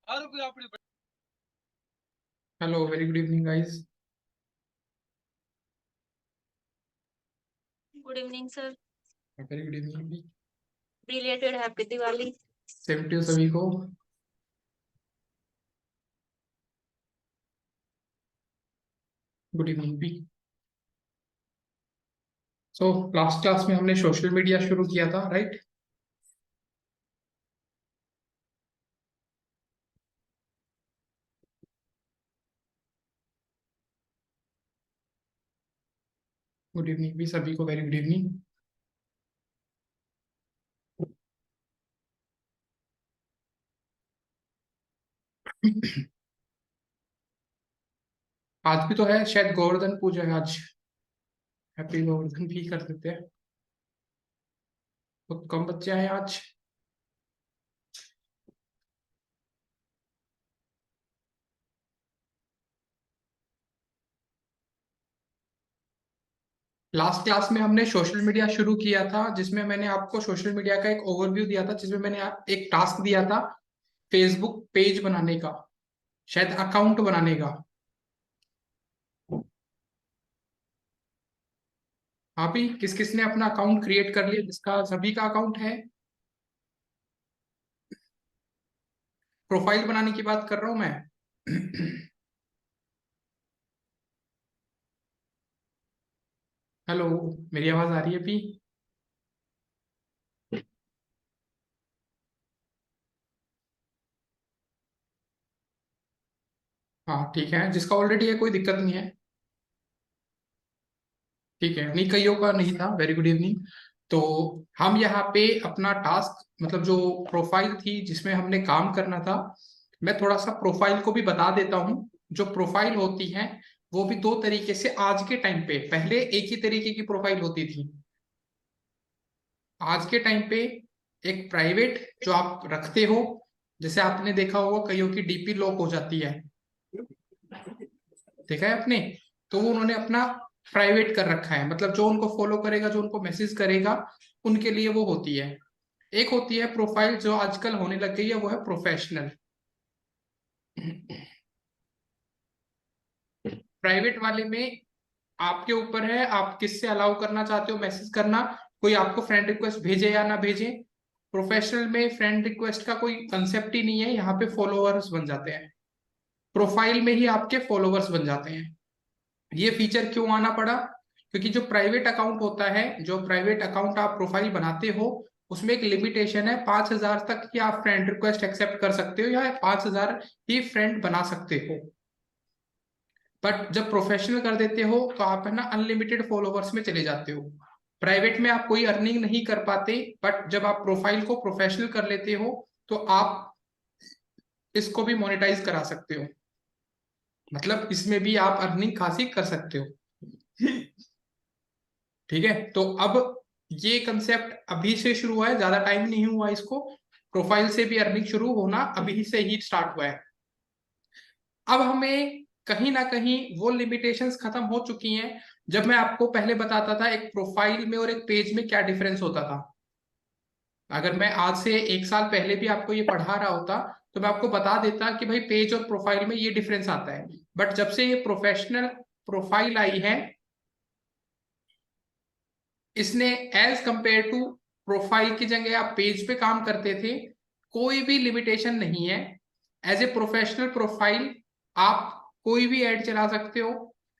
Hello, very good evening, guys. Good evening, sir. Very good evening. Belated Happy Diwali. Same to सभी को. Good evening भी. So last class में हमने social media शुरू किया था, राइट? गुड इवनिंग भी सभी को, वेरी गुड इवनिंग. आज भी तो है शायद, गोवर्धन पूजा है आज. हैप्पी गोवर्धन भी कर देते हैं. बहुत कम बच्चे आए आज. लास्ट क्लास में हमने सोशल मीडिया शुरू किया था, जिसमें मैंने आपको सोशल मीडिया का एक ओवरव्यू दिया था, जिसमें मैंने एक टास्क दिया था फेसबुक पेज बनाने का, शायद अकाउंट बनाने का. हाँ भी, किस किस ने अपना अकाउंट क्रिएट कर लिया, जिसका सभी का अकाउंट है? प्रोफाइल बनाने की बात कर रहा हूं मैं. हेलो, मेरी आवाज आ रही है भी? हाँ ठीक है, जिसका ऑलरेडी है कोई दिक्कत नहीं है. ठीक है, नहीं कईयों का नहीं था. Very good evening. तो हम यहाँ पे अपना टास्क, मतलब जो प्रोफाइल थी जिसमें हमने काम करना था, मैं थोड़ा सा प्रोफाइल को भी बता देता हूँ. जो प्रोफाइल होती है वो भी दो तरीके से आज के टाइम पे, पहले एक ही तरीके की प्रोफाइल होती थी. आज के टाइम पे एक प्राइवेट जो आप रखते हो, जैसे आपने देखा होगा कईयों की डीपी लॉक हो जाती है, देखा है आपने? तो वो उन्होंने अपना प्राइवेट कर रखा है, मतलब जो उनको फॉलो करेगा, जो उनको मैसेज करेगा, उनके लिए वो होती है. एक होती है प्रोफाइल जो आजकल होने लग गई है, वो है प्रोफेशनल. प्राइवेट वाले में आपके ऊपर है, आप किससे अलाउ करना चाहते हो मैसेज करना, कोई आपको फ्रेंड रिक्वेस्ट भेजे या ना भेजे. प्रोफेशनल में फ्रेंड रिक्वेस्ट का कोई कंसेप्ट ही नहीं है, यहाँ पे फॉलोअर्स बन जाते हैं. प्रोफाइल में ही आपके फॉलोअर्स बन जाते हैं. ये फीचर क्यों आना पड़ा? क्योंकि जो प्राइवेट अकाउंट होता है, जो प्राइवेट अकाउंट आप प्रोफाइल बनाते हो, उसमें एक लिमिटेशन है, 5,000 तक ही आप फ्रेंड रिक्वेस्ट एक्सेप्ट कर सकते हो, या 5,000 ही फ्रेंड बना सकते हो. बट जब प्रोफेशनल कर देते हो तो आप है ना अनलिमिटेड फॉलोवर्स में चले जाते हो. प्राइवेट में आप कोई अर्निंग नहीं कर पाते, बट जब आप प्रोफाइल को प्रोफेशनल कर लेते हो तो आप इसको भी मोनेटाइज करा सकते हो. मतलब इसमें भी आप अर्निंग खासी कर सकते हो. ठीक है, तो अब ये कंसेप्ट अभी से शुरू हुआ है, ज्यादा टाइम नहीं हुआ इसको. प्रोफाइल से भी अर्निंग शुरू होना अभी से ही स्टार्ट हुआ है. अब हमें कहीं ना कहीं वो लिमिटेशंस खत्म हो चुकी हैं. जब मैं आपको पहले बताता था एक प्रोफाइल में और एक पेज में क्या डिफरेंस होता था, अगर मैं आज से 1 साल पहले भी आपको ये पढ़ा रहा होता, तो मैं आपको बता देता कि भाई पेज और प्रोफाइल में ये डिफरेंस आता है. बट जब से ये प्रोफेशनल प्रोफाइल आई है, इसने एज कंपेयर टू प्रोफाइल की जगह आप पेज पे काम करते थे, कोई भी लिमिटेशन नहीं है. एज ए प्रोफेशनल प्रोफाइल आप कोई भी ऐड चला सकते हो.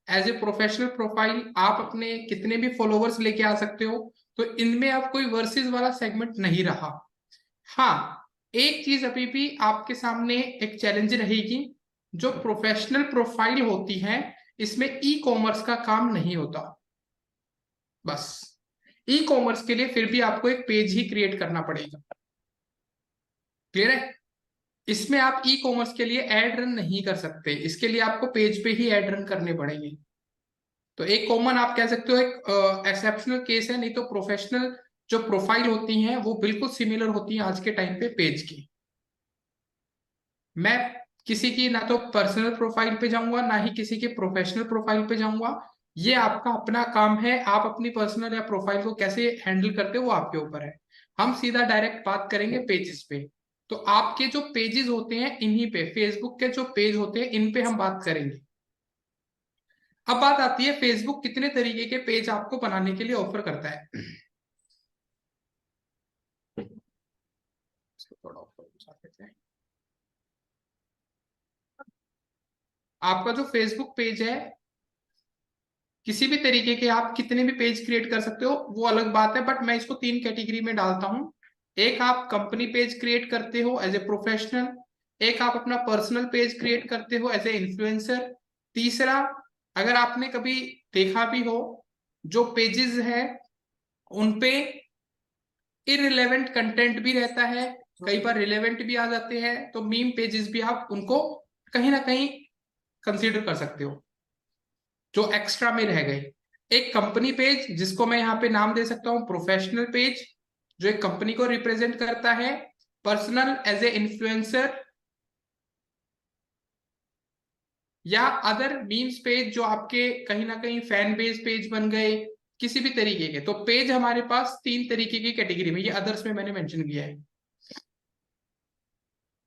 एज ए प्रोफेशनल प्रोफाइल आप अपने कितने भी फॉलोवर्स लेके आ सकते हो. तो इनमें अब कोई वर्सेस वाला सेगमेंट नहीं रहा. हाँ, एक चीज अभी भी आपके सामने एक चैलेंज रहेगी. जो प्रोफेशनल प्रोफाइल होती है, इसमें ई कॉमर्स का काम नहीं होता. बस ई कॉमर्स के लिए फिर भी आपको एक पेज ही क्रिएट करना पड़ेगा. क्लियर है? इसमें आप ई कॉमर्स के लिए एड रन नहीं कर सकते, इसके लिए आपको पेज पे ही एड रन करने पड़ेंगे. तो एक कॉमन आप कह सकते हो, एक एक्सेप्शनल केस है. नहीं तो प्रोफेशनल जो प्रोफाइल होती हैं वो बिल्कुल सिमिलर होती हैं आज के टाइम पे पेज की. मैं किसी की ना तो पर्सनल प्रोफाइल पे जाऊंगा, ना ही किसी के प्रोफेशनल प्रोफाइल पे जाऊंगा. ये आपका अपना काम है, आप अपनी पर्सनल या प्रोफाइल को कैसे हैंडल करते हो वो आपके ऊपर है. हम सीधा डायरेक्ट बात करेंगे पेजेस पे. तो आपके जो पेजेस होते हैं इन्हीं पे, फेसबुक के जो पेज होते हैं इन पे हम बात करेंगे। अब बात आती है फेसबुक कितने तरीके के पेज आपको बनाने के लिए ऑफर करता है। इसको थोड़ा ऊपर उठा देते हैं। आपका जो फेसबुक पेज है, किसी भी तरीके के आप कितने भी पेज क्रिएट कर सकते हो, वो अलग बात है, बट मैं इसको 3 कैटेगरी में डालता हूं। एक आप कंपनी पेज क्रिएट करते हो एज ए प्रोफेशनल, एक आप अपना पर्सनल पेज क्रिएट करते हो एज ए इन्फ्लुएंसर, तीसरा अगर आपने कभी देखा भी हो जो पेजेस है उनपे इररिलेवेंट कंटेंट भी रहता है, कई बार रिलेवेंट भी आ जाते हैं, तो मीम पेजेस भी आप उनको कहीं ना कहीं कंसीडर कर सकते हो जो एक्स्ट्रा में रह गए। एक कंपनी पेज जिसको मैं यहाँ पे नाम दे सकता हूँ प्रोफेशनल पेज, जो एक कंपनी को रिप्रेजेंट करता है, पर्सनल एज ए इन्फ्लुएंसर, या अदर मीम्स पेज जो आपके कहीं ना कहीं फैन बेस पेज बन गए, किसी भी तरीके के। तो पेज हमारे पास 3 तरीके की कैटेगरी में, ये अदर्स में मैंने मेंशन किया है।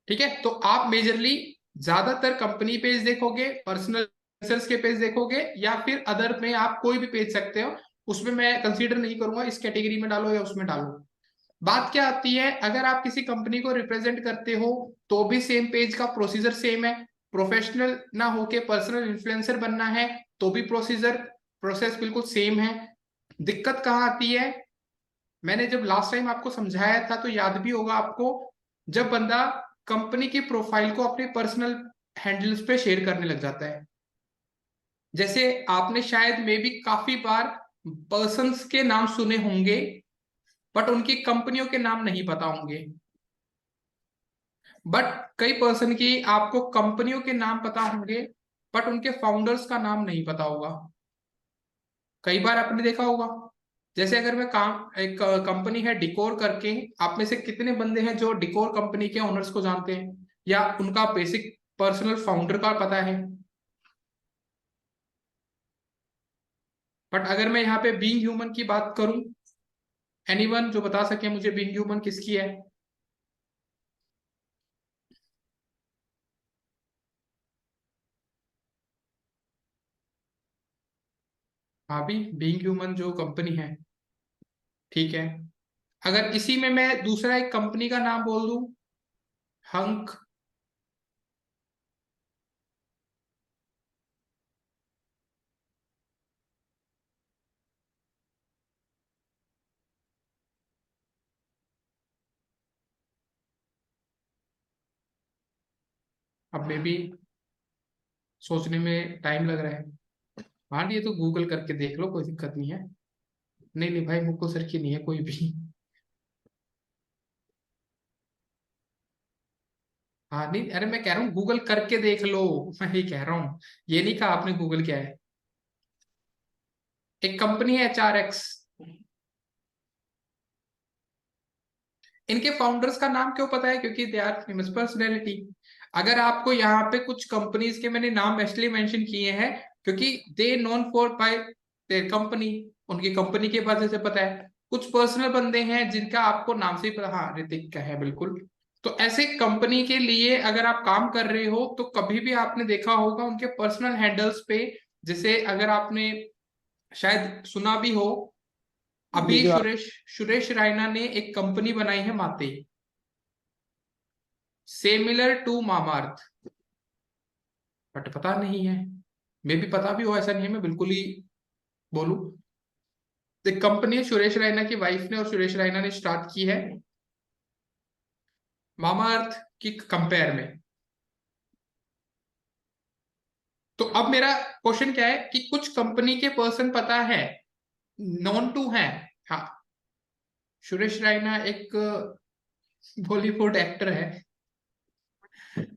ठीक है, तो आप मेजरली ज्यादातर कंपनी पेज देखोगे, पर्सनल के पेज देखोगे, या फिर अदर में आप कोई भी पेज सकते हो, उसमें मैं कंसीडर नहीं करूंगा इस कैटेगरी में डालो या उसमें डालो। बात क्या आती है, अगर आप किसी कंपनी को रिप्रेजेंट करते हो तो भी सेम पेज का प्रोसीजर सेम है। प्रोफेशनल ना होके पर्सनल इन्फ्लुएंसर बनना है तो भी प्रोसेस बिल्कुल सेम है। दिक्कत कहाँ आती है, मैंने जब लास्ट टाइम आपको समझाया था तो याद भी होगा आपको, जब बंदा कंपनी की प्रोफाइल को अपने पर्सनल हैंडल्स पे शेयर करने लग जाता है। जैसे आपने शायद में भी काफी बार पर्सन्स के नाम सुने होंगे बट उनकी कंपनियों के नाम नहीं पता होंगे, बट कई पर्सन की आपको कंपनियों के नाम पता होंगे बट उनके फाउंडर्स का नाम नहीं पता होगा। कई बार आपने देखा होगा, जैसे अगर मैं काम एक कंपनी है डिकोर करके, आप में से कितने बंदे हैं जो डिकोर कंपनी के ओनर्स को जानते हैं या उनका बेसिक पर्सनल फाउंडर का पता है। बट अगर मैं यहाँ पे बीइंग ह्यूमन की बात करूं, एनीवन जो बता सके मुझे बीइंग ह्यूमन किसकी है। हाँ भी, बीइंग ह्यूमन जो कंपनी है, ठीक है। अगर इसी में मैं दूसरा एक कंपनी का नाम बोल दूं, हंक, अब मे भी सोचने में टाइम लग रहा है। हाँ ये तो गूगल करके देख लो, कोई दिक्कत नहीं है। नहीं नहीं भाई, मुक्को सर की नहीं है कोई भी। हाँ नहीं, अरे मैं कह रहा हूँ गूगल करके देख लो, मैं ये कह रहा हूँ, ये नहीं कहा आपने गूगल क्या है। एक कंपनी है HRX, इनके फाउंडर्स का नाम क्यों पता है, क्योंकि दे आर फेमस पर्सनैलिटी। अगर आपको यहाँ पे कुछ कंपनीज के मैंने नाम इसलिए मेंशन किए हैं क्योंकि they known for by their company, उनकी कंपनी के वजह से पता है। कुछ पर्सनल बंदे हैं जिनका आपको नाम से ही पता, हाँ ऋतिक का है बिल्कुल। तो ऐसे कंपनी के लिए अगर आप काम कर रहे हो तो कभी भी आपने देखा होगा उनके पर्सनल हैंडल्स पे, जैसे अगर आपने शायद सुना भी हो, अभी सुरेश सुरेश रायना ने एक कंपनी बनाई है माते, सिमिलर टू मामार्थ, बट पता नहीं है, मे भी पता भी हो, ऐसा नहीं है मैं बिल्कुल ही बोलूं। तो कंपनी सुरेश रैना की वाइफ ने और सुरेश रैना ने स्टार्ट की है मामाअर्थ की कंपेयर में। तो अब मेरा क्वेश्चन क्या है कि कुछ कंपनी के पर्सन पता है, नॉन टू है। हाँ, सुरेश रैना एक बॉलीवुड एक्टर है,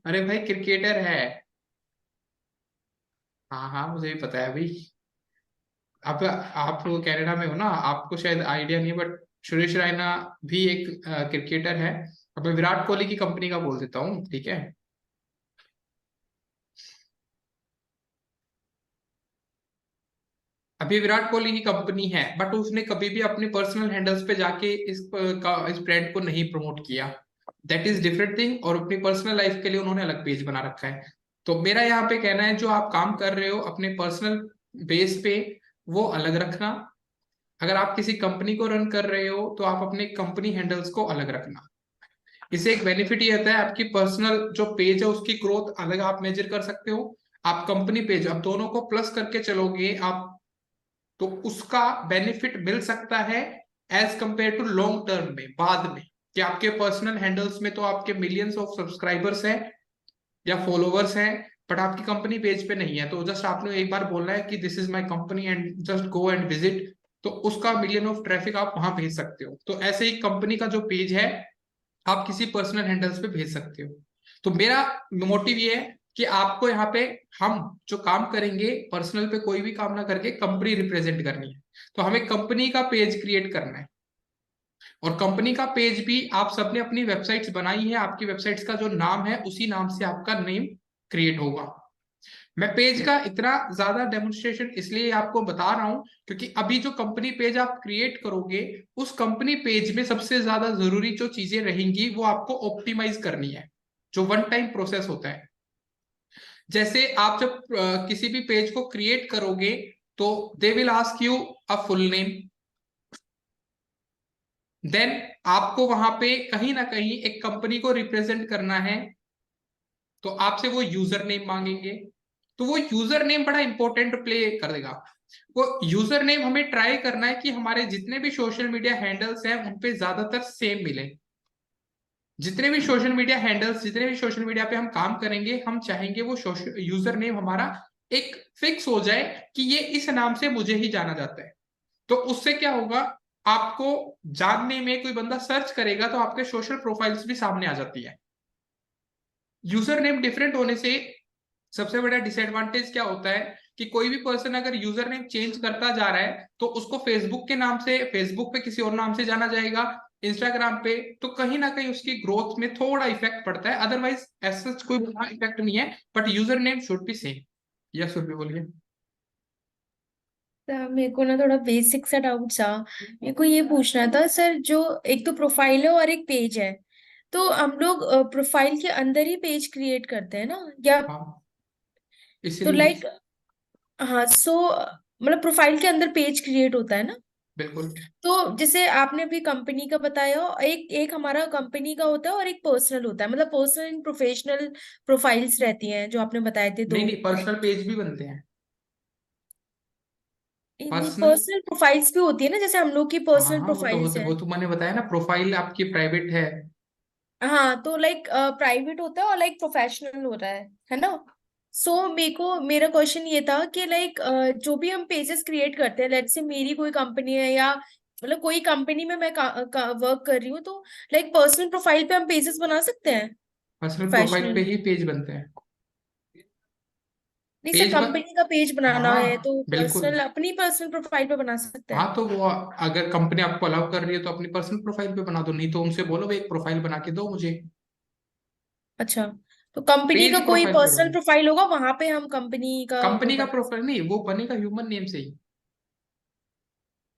अरे भाई क्रिकेटर है। हाँ हाँ मुझे भी पता है भाई। आप कनाडा में हो ना, आपको शायद आइडिया नहीं है, बट सुरेश रैना भी एक क्रिकेटर है। अब मैं विराट कोहली की कंपनी का बोल देता हूँ, ठीक है। अभी विराट कोहली की कंपनी है बट उसने कभी भी अपने पर्सनल हैंडल्स पे जाके इस ब्रांड को नहीं प्रमोट किया। दैट इज डिफरेंट थिंग, और अपनी पर्सनल लाइफ के लिए उन्होंने अलग पेज बना रखा है। तो मेरा यहाँ पे कहना है जो आप काम कर रहे हो अपने पर्सनल बेस पे वो अलग रखना, अगर आप किसी कंपनी को रन कर रहे हो तो आप अपने कंपनी हैंडल्स को अलग रखना। इससे एक बेनिफिट ये होता है आपकी पर्सनल जो पेज है उसकी ग्रोथ अलग आप मेजर कर सकते हो, आप कंपनी पेज आप दोनों को प्लस करके चलोगे आप, तो उसका बेनिफिट मिल सकता है as compared to long term में बाद में, कि आपके पर्सनल हैंडल्स में तो आपके मिलियंस ऑफ सब्सक्राइबर्स हैं या फॉलोवर्स हैं, बट आपकी कंपनी पेज पे नहीं है, तो जस्ट आपने एक बार बोलना है कि this is my company and just go and visit, तो उसका मिलियन ऑफ ट्रैफिक आप वहां भेज सकते हो। तो ऐसे ही कंपनी का जो पेज है आप किसी पर्सनल हैंडल्स पे भेज सकते हो। तो मेरा मोटिव ये है कि आपको यहाँ पे हम जो काम करेंगे पर्सनल पे कोई भी काम ना करके कंपनी रिप्रेजेंट करनी है, तो हमें कंपनी का पेज क्रिएट करना है। और कंपनी का पेज भी आप सबने अपनी वेबसाइट्स बनाई है, आपकी वेबसाइट्स का जो नाम है उसी नाम से आपका नेम क्रिएट होगा। मैं पेज का इतना ज्यादा डेमोन्स्ट्रेशन इसलिए आपको बता रहा हूं क्योंकि अभी जो कंपनी पेज आप क्रिएट करोगे उस कंपनी पेज में सबसे ज्यादा जरूरी जो चीजें रहेंगी वो आपको ऑप्टिमाइज करनी है, जो वन टाइम प्रोसेस होता है। जैसे आप जब किसी भी पेज को क्रिएट करोगे तो they will ask you a full name, then आपको वहां पे कहीं ना कहीं एक कंपनी को रिप्रेजेंट करना है, तो आपसे वो यूजर नेम मांगेंगे, तो वो यूजर नेम बड़ा इंपॉर्टेंट प्ले कर देगा। वो यूजर नेम हमें ट्राई करना है कि हमारे जितने भी सोशल मीडिया हैंडल्स हैं उन पे ज्यादातर सेम मिले। जितने भी सोशल मीडिया हैंडल्स जितने भी सोशल मीडिया पे हम काम करेंगे हम चाहेंगे वो यूजर नेम हमारा एक फिक्स हो जाए कि ये इस नाम से मुझे ही जाना जाता है। तो उससे क्या होगा, आपको जानने में कोई बंदा सर्च करेगा तो आपके सोशल प्रोफाइल्स भी सामने आ जाती है। यूजर नेम डिफरेंट होने से सबसे बड़ा डिसएडवांटेज क्या होता है कि कोई भी पर्सन अगर यूजर नेम चेंज करता जा रहा है तो उसको फेसबुक के नाम से फेसबुक पे किसी और नाम से जाना जाएगा, इंस्टाग्राम पे, तो कहीं ना कहीं उसकी ग्रोथ में थोड़ा इफेक्ट पड़ता है। अदरवाइज ऐसा कोई बड़ा इफेक्ट नहीं है, but user name should be same. Yes Surabhi बोलिए। सर मेरे को ना थोड़ा बेसिक सा डाउट था। मेरे को ये पूछना था सर, जो एक तो प्रोफाइल है और एक पेज है, तो हम लोग प्रोफाइल के अंदर ही पेज क्रिएट करते हैं ना, या हाँ तो इसीलिए। लाइक, हाँ सो मतलब प्रोफाइल के अंदर पेज क्रिएट होता है ना। बिल्कुल। तो जैसे आपने अभी कंपनी का बताया, एक एक हमारा कंपनी का होता है और एक पर्सनल होता है, मतलब पर्सनल एंड प्रोफेशनल प्रोफाइल्स रहती हैं जो आपने बताए थे नहीं दो। नहीं, पर्सनल पेज भी बनते हैं। पर्सनल, पर्सनल प्रोफाइल्स भी होती है ना, जैसे हम लोग की हाँ पर्सनल हाँ वो तो प्रोफाइल्स होते, है। वो तो मैंने बताया ना, प्रोफाइल आपकी प्राइवेट है। हाँ तो लाइक प्राइवेट होता है और लाइक प्रोफेशनल होता है ना। सो मेरा क्वेश्चन ये था कि लाइक जो भी हम पेजेस क्रिएट करते हैं, लेट्स से मेरी कोई कंपनी है या मतलब कोई कंपनी में मैं वर्क कर रही हूँ, तो लाइक पर्सनल प्रोफाइल पे हम पेजेस बना सकते हैं पर्सनल प्रोफाइल पे प्रोफेशनल। ही पेज बनते हैं। नहीं सर, पेज बन, कंपनी का पेज बनाना है हाँ तो बिल्कुल। पर्सनल अपनी पर्सनल प्रोफाइल पे बना सकते हैं। हाँ तो वो अगर कंपनी आपको अलाउ कर रही है तो अपनी पर्सनल प्रोफाइल पे बना दो, नहीं तो उनसे बोलो भाई एक प्रोफाइल बना के दो मुझे। अच्छा, तो कंपनी का पेज कोई प्रोफाइल पे पर्सनल बनो। प्रोफाइल होगा, वहां पे हम कंपनी का वो कंपनी का बना प्रोफाइल सकते नहीं, वो बनेगा ह्यूमन नेम से ही। हैं।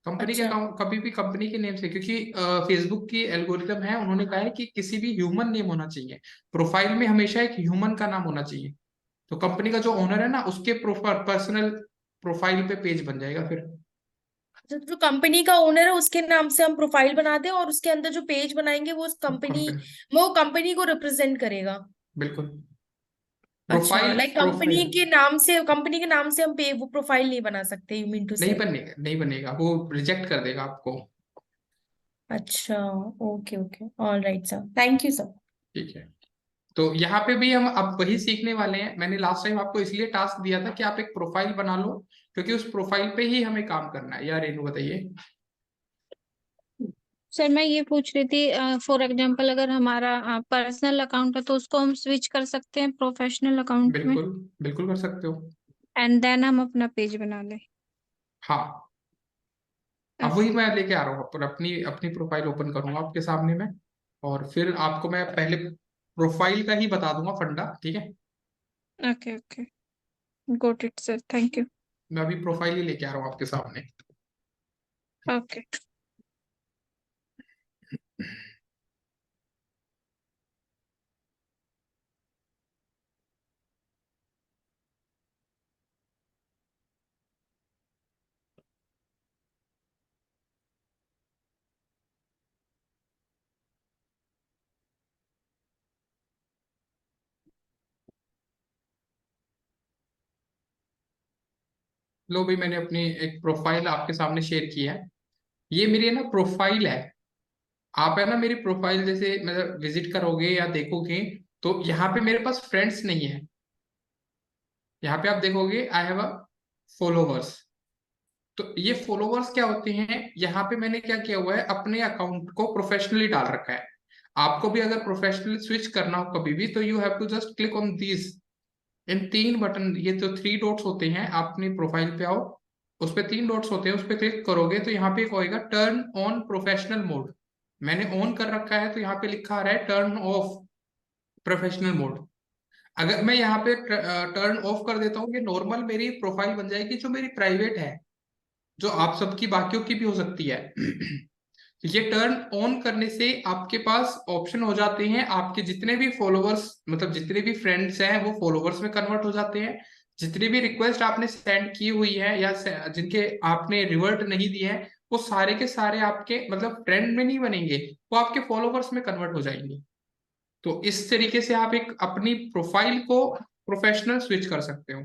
कंपनी के अच्छा कभी भी कंपनी के नेम से, क्योंकि फेसबुक की एल्गोरिदम है, उन्होंने कहा है कि किसी भी ह्यूमन नेम होना चाहिए प्रोफाइल में, हमेशा एक ह्यूमन का नाम होना चाहिए। तो कंपनी का जो ओनर है ना उसके पर्सनल प्रोफाइल पे पेज बन जाएगा फिर। जो कंपनी का ओनर है उसके नाम से हम प्रोफाइल बनाते हैं और उसके अंदर जो पेज बनाएंगे वो उस कंपनी, कंपनी, वो कंपनी को रिप्रेजेंट करेगा। बिल्कुल। अच्छा, प्रोफाइल लाइक प्रोफाइल कंपनी के नाम से हम पे वो प्रोफाइल नहीं बना सकते, यू मीन टू नहीं से। बनेगा, नहीं बनेगा, वो रिजेक्ट कर देगा आपको। अच्छा, okay okay, all right sir, thank you sir. ठीक है, तो यहाँ पे भी हम अब वही सीखने वाले हैं। मैंने लास्ट टाइम आपको इसलिए टास्क दिया था कि आप एक प्रोफाइल बना लो, क्योंकि उस प्रोफाइल पे ही हमें काम करना है। यार रेनू बताइए। सर मैं ये पूछ रही थी, फॉर एग्जांपल अगर हमारा पर्सनल अकाउंट है तो उसको हम स्विच कर सकते हैं प्रोफेशनल अकाउंट में, बिल्कुल, बिल्कुल कर सकते हो। एंड देन हम अपना पेज बना लें। हाँ, अब वही ओके मैं लेके आ रहा हूँ, पर अपनी अपनी प्रोफाइल ओपन करूंगा आपके सामने में, और फिर आपको मैं पहले प्रोफाइल का ही बता दूंगा फंडा, ठीक है। Okay okay, got it sir, thank you. मैं अभी प्रोफाइल ही लेके आ रहा हूँ आपके सामने। ओके। लो भाई, मैंने अपनी एक प्रोफाइल आपके सामने शेयर की है। ये मेरी है ना प्रोफाइल है। आप है ना मेरी प्रोफाइल जैसे मतलब विजिट करोगे या देखोगे, तो यहाँ पे मेरे पास फ्रेंड्स नहीं है। यहाँ पे आप देखोगे आई हैव अ फॉलोवर्स। तो ये फॉलोवर्स क्या होते हैं, यहाँ पे मैंने क्या किया हुआ है, अपने अकाउंट को प्रोफेशनली डाल रखा है। आपको भी अगर प्रोफेशनली स्विच करना हो कभी भी, तो you have to just click on this, इन तीन बटन, ये तो थ्री डॉट्स होते हैं। आप अपनी प्रोफाइल पे आओ, उस पे तीन डॉट्स होते हैं, उस पे क्लिक करोगे तो यहाँ पे एक होएगा टर्न ऑन प्रोफेशनल मोड। मैंने ऑन कर रखा है, तो यहाँ पे लिखा आ रहा है टर्न ऑफ प्रोफेशनल मोड। अगर मैं यहाँ पे टर्न ऑफ कर देता हूँ, ये नॉर्मल मेरी प्रोफाइल बन जाएगी जो मेरी प्राइवेट है, जो आप सबकी बाकियों की भी हो सकती है। ये टर्न ऑन करने से आपके पास ऑप्शन हो जाते हैं, आपके जितने भी फॉलोवर्स मतलब जितने भी फ्रेंड्स हैं वो फॉलोवर्स में कन्वर्ट हो जाते हैं। जितनी भी रिक्वेस्ट आपने सेंड की हुई है या जिनके आपने रिवर्ट नहीं दिए हैं, वो सारे के सारे आपके मतलब फ्रेंड में नहीं बनेंगे, वो आपके फॉलोवर्स में कन्वर्ट हो जाएंगे। तो इस तरीके से आप एक अपनी प्रोफाइल को प्रोफेशनल स्विच कर सकते हो।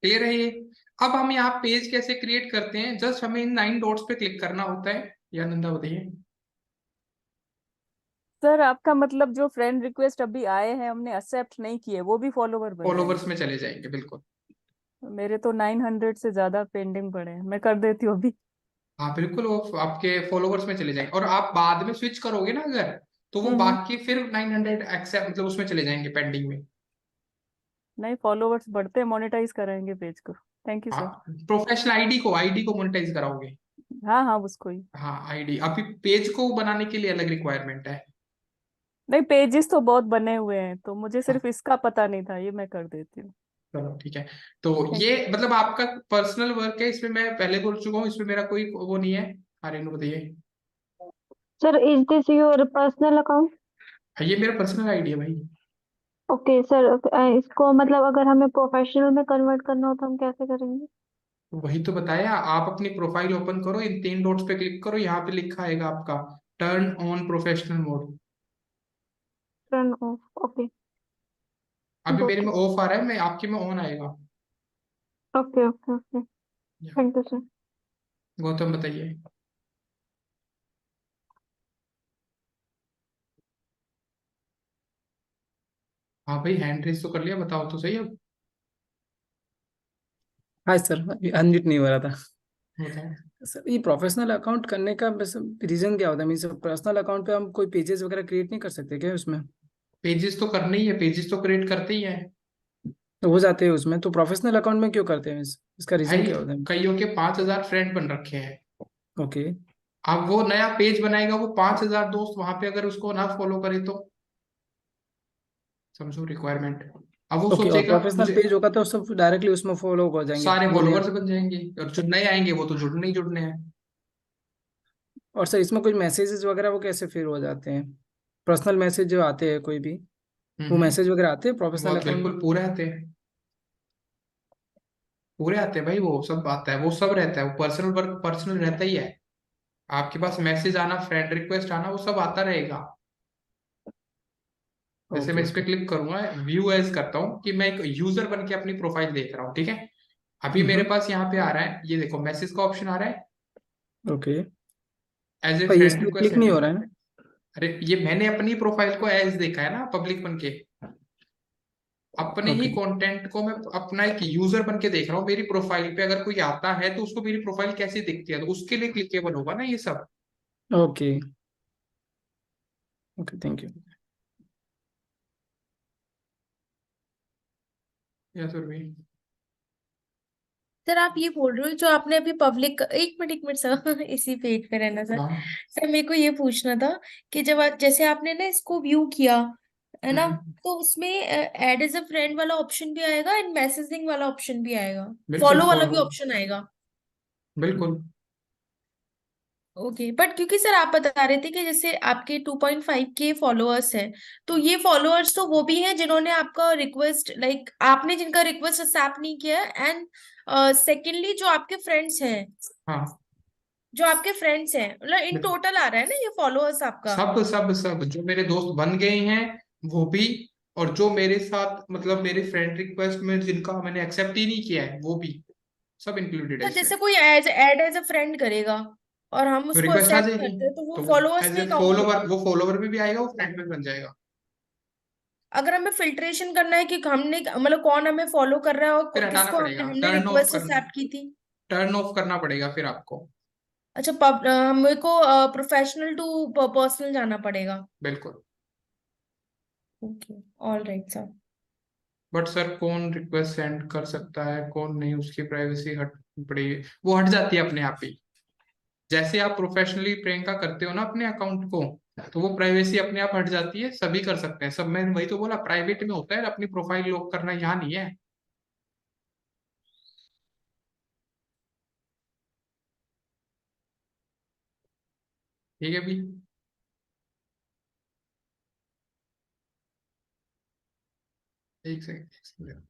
क्लियर है ये? अब हम यहाँ पेज कैसे क्रिएट करते हैं, जस्ट हमें इन 9 डॉट्स पे क्लिक करना होता है। या नंदा बताइए। सर आपका मतलब जो फ्रेंड रिक्वेस्ट अभी आए हैं हमने एक्सेप्ट नहीं किए वो भी फॉलोवर बन फॉलोवर्स जाएंगे? में चले जाएंगे, बिल्कुल। मेरे तो 900 से ज्यादा पेंडिंग पड़े हैं, मैं कर देती हूँ अभी। हाँ बिल्कुल, वो आपके फॉलोवर्स में चले जाएंगे, और आप बाद में स्विच करोगे ना अगर, तो वो हम्म। बाकी फिर 900 एक्सेप्ट मतलब उसमें चले जाएंगे पेंडिंग में। नहीं, फॉलोवर्स बढ़ते मोनेटाइज कराएंगे पेज को। थैंक यू हाँ, सर। प्रोफेशनल आईडी को मोनेटाइज कराओगे। हाँ हाँ, उसको ही। हाँ आईडी, अभी पेज को बनाने के लिए अलग रिक्वायरमेंट है। नहीं, पेजेस तो बहुत बने हुए हैं, तो मुझे हाँ, सिर्फ इसका पता नहीं था, ये मैं कर देती हूँ। चलो ठीक है। तो थैंक ये मतलब आपका पर्सनल वर्क है, इसमें मैं पहले बोल चुका हूँ, इसमें मेरा कोई वो नहीं है। हाँ रेनू बताइए। Sir, is this your personal account? हाँ, ये मेरा पर्सनल आईडी है भाई। ओके सर, इसको मतलब अगर हमें प्रोफेशनल में कन्वर्ट करना हो तो हम कैसे करेंगे? वही तो बताया, आप अपनी प्रोफाइल ओपन करो, इन तीन डॉट्स पे क्लिक करो, यहाँ पे लिखा आएगा आपका turn on professional mode. Turn off, okay, अभी मेरे गॉट में इट। ऑफ आ रहा है, मैं आपके में ऑन आएगा। ओके ओके ओके, या, थैंक यू सर। गौतम बताइए। हाँ भाई, हैंड रेस तो कर लिया, बताओ तो सही अब। हाँ सर, अभी अनम्यूट नहीं हो रहा था। बताओ। सर, ये प्रोफेशनल अकाउंट करने का बस रीजन क्या होता है? मीन्स पर्सनल अकाउंट पे हम कोई पेजेस वगैरह क्रिएट नहीं कर सकते क्या उसमें? पेजेस तो करने ही है, पेजेस तो क्रिएट करते ही है। तो हो जाते हैं उसमें, तो प्रोफेशनल अकाउंट में क्यों करते हैं? इसका रीजन भाई क्या होता है? कईयों के 5,000 फ्रेंड बन रखे हैं। ओके। अब वो नया पेज बनाएगा, वो 5,000 दोस्त वहां पे अगर उसको ना फॉलो करे तो समझो रिक्वायरमेंट। अब वो ओके, और सोचेगा प्रोफेशनल मुझे पेज होगा तो सब डायरेक्टली उसमें फॉलो हो जाएंगे सारे वो नया। फॉलोवर्स बन जाएंगे, और जो नए आएंगे वो तो जुड़ने ही जुड़ने हैं। और सर, इसमें कोई मैसेजेस वगैरह वो कैसे फिर हो जाते हैं? पर्सनल मैसेज जो आते हैं कोई भी, वो मैसेज वगैरह आते हैं वो प्रोफेशनल अकाउंट में? बिल्कुल पूरे आते हैं, पूरे आते हैं भाई, वो सब आता है, वो सब रहता है, वो पर्सनल वर्क पर्सनल रहता ही है। आपके पास मैसेज आना, फ्रेंड रिक्वेस्ट आना, वो सब आता रहेगा। जैसे मैं ओके इस पे ओके। क्लिक करूंगा, व्यू एज करता हूँ कि मैं एक यूजर बन के अपनी प्रोफाइल देख रहा हूँ, ठीक है। अभी मेरे पास यहाँ पे आ रहा है, ये देखो मैसेज का ऑप्शन आ रहा है, ओके। एज ए पर ये इस फ्रेंड पे रिक्वेस्ट क्लिक नहीं सेंडिंग। हो रहा है ना? अरे ये मैंने अपनी प्रोफाइल को एज देखा है ना, पब्लिक बन के। अपने ही ओके कंटेंट को मैं अपना एक यूजर बन के देख रहा हूँ। मेरी प्रोफाइल पे अगर कोई आता है तो उसको मेरी प्रोफाइल कैसी दिखती है, तो उसके लिए क्लिकेबल होगा ना ये सब। Okay okay, thank you. या फिर भी सर आप ये बोल रहे हो जो आपने अभी पब्लिक, एक मिनट सर इसी पेज पे रहना सर। हाँ। सर मेरे को ये पूछना था कि जब जैसे आपने ना इसको व्यू किया है ना, हम्म, तो उसमें ऐड एज अ फ्रेंड वाला ऑप्शन भी आएगा एंड मैसेजिंग वाला ऑप्शन भी आएगा, बिल्कुल फॉलो वाला भी फॉलो, ऑप्शन आएगा? बिल्कुल। ओके, बट क्योंकि सर आप बता रहे थे कि जैसे आपके 2.5 के फॉलोअर्स हैं, तो ये फॉलोअर्स तो वो भी हैं जिन्होंने आपका रिक्वेस्ट, लाइक आपने जिनका रिक्वेस्ट एक्सेप्ट नहीं किया, एंड सेकेंडली हाँ, जो आपके फ्रेंड्स हैं, मतलब इन बिल्कुल। टोटल आ रहा है ना ये फॉलोअर्स आपका? सब सब सब जो मेरे दोस्त बन गए हैं वो भी, और जो मेरे साथ मतलब मेरे फ्रेंड रिक्वेस्ट में जिनका मैंने एक्सेप्ट ही नहीं किया है वो भी। सब इंक्लूडेड है तो इसमें। जैसे कोई ऐड एज अ फ्रेंड करेगा और हम तो उसको रिक्वेस्ट आ एक्सेप्ट जाएगी, करते हैं तो वो तो वो फॉलोअर्स एज में ए काउंट फॉलोवर, होगा। वो फॉलोवर में भी आएगा, वो फ्रेंड में बन जाएगा। अगर हमें फिल्ट्रेशन करना है कि हमने मतलब कौन हमें फॉलो कर रहा है और फिर हटाना किसको हमने पड़ेगा, हमने टर्न ऑफ रिक्वेस्ट करना, एक्सेप्ट की थी। टर्न ऑफ करना पड़ेगा फिर आपको। अच्छा, मेरे को प्रोफेशनल टू पर्सनल जाना पड़ेगा। बिल्कुल। Okay, all right sir. But sir कौन रिक्वेस्ट सेंड कर सकता है, कौन नहीं, उसकी प्राइवेसी हट पड़ेगी, वो हट जाती है अपने आप ही। जैसे आप प्रोफेशनली प्रियंका करते हो ना अपने अकाउंट को, तो वो प्राइवेसी अपने आप हट जाती है, सभी कर सकते हैं सब। मैं वही तो बोला, प्राइवेट में होता है, अपनी प्रोफाइल लॉक करना यहाँ नहीं है। ठीक है भी। एक सेकंड, एक सेकंड।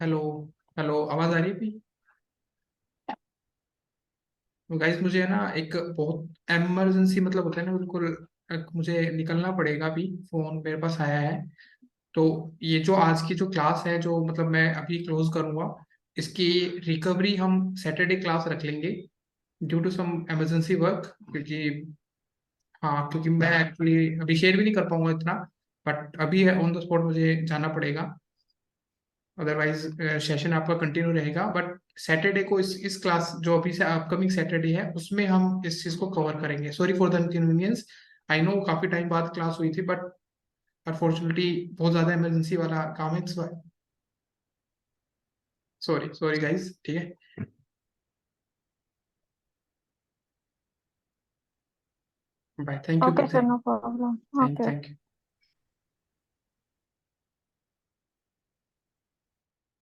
हेलो, हेलो, आवाज आ रही है भी? तो गाइस मुझे है ना एक बहुत इमरजेंसी, मतलब होता है ना बिल्कुल, मुझे निकलना पड़ेगा अभी, फोन मेरे पास आया है। तो ये जो आज की जो क्लास है, जो मतलब मैं अभी क्लोज करूंगा, इसकी रिकवरी हम सैटरडे क्लास रख लेंगे, due to some emergency work. क्योंकि हाँ, क्योंकि मैं एक्चुअली अभी शेयर भी नहीं कर पाऊंगा इतना, बट अभी ऑन द स्पॉट मुझे जाना पड़ेगा। अदरवाइज सेशन आपका कंटिन्यू रहेगा, बट सैटरडे को इस क्लास जो अभी से अपकमिंग सैटरडे है, उसमें हम इस चीज को कवर करेंगे। Sorry for the inconvenience. I know काफी टाइम बाद क्लास हुई थी, बट अनफॉर्चुनेटली बहुत ज्यादा इमरजेंसी वाला काम है। सॉरी सॉरी गाइस, ठीक है। Bye, thank you, okay sir, thank no problem. Thank okay. Thank you.